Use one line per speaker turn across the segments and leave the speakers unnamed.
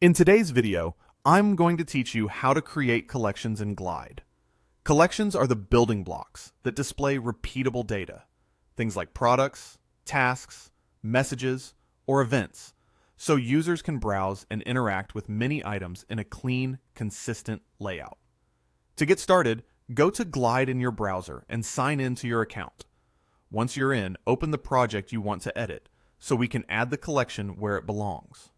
In today's video, I'm going to teach you how to create collections in Glide. Collections are the building blocks that display repeatable data, things like products, tasks, messages, or events, so users can browse and interact with many items in a clean, consistent layout. To get started, go to Glide in your browser and sign in to your account. Once you're in, open the project you want to edit, so we can add the collection where it belongs.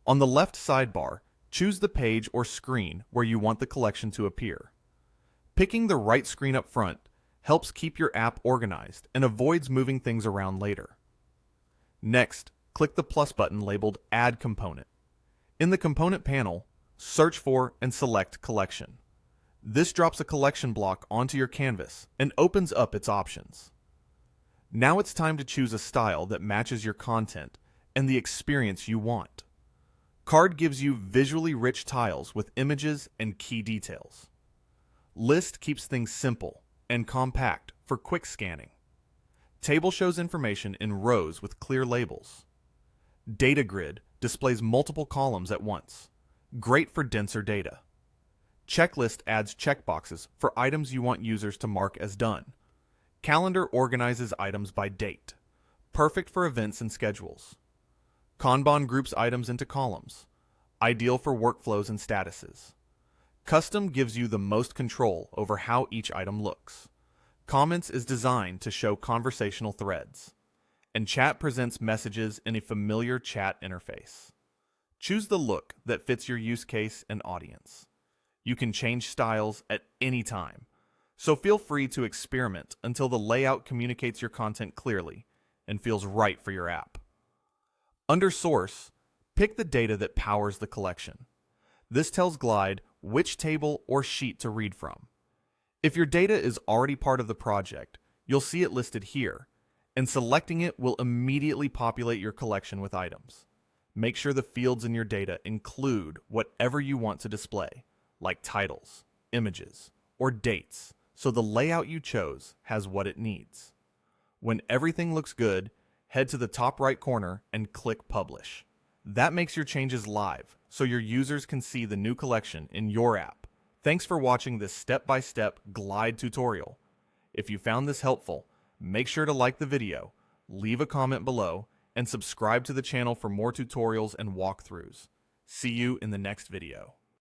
On the left sidebar, choose the page or screen where you want the collection to appear. Picking the right screen up front helps keep your app organized and avoids moving things around later. Next, click the plus button labeled Add Component. In the Component panel, search for and select Collection. This drops a collection block onto your canvas and opens up its options. Now it's time to choose a style that matches your content and the experience you want. Card gives you visually rich tiles with images and key details. List keeps things simple and compact for quick scanning. Table shows information in rows with clear labels. Data Grid displays multiple columns at once, great for denser data. Checklist adds checkboxes for items you want users to mark as done. Calendar organizes items by date, perfect for events and schedules. Kanban groups items into columns, ideal for workflows and statuses. Custom gives you the most control over how each item looks. Comments is designed to show conversational threads. And Chat presents messages in a familiar chat interface. Choose the look that fits your use case and audience. You can change styles at any time, so feel free to experiment until the layout communicates your content clearly and feels right for your app. Under Source, pick the data that powers the collection. This tells Glide which table or sheet to read from. If your data is already part of the project, you'll see it listed here, and selecting it will immediately populate your collection with items. Make sure the fields in your data include whatever you want to display, like titles, images, or dates, so the layout you chose has what it needs. When everything looks good, head to the top right corner and click Publish. That makes your changes live, so your users can see the new collection in your app. Thanks for watching this step-by-step Glide tutorial. If you found this helpful, make sure to like the video, leave a comment below, and subscribe to the channel for more tutorials and walkthroughs. See you in the next video.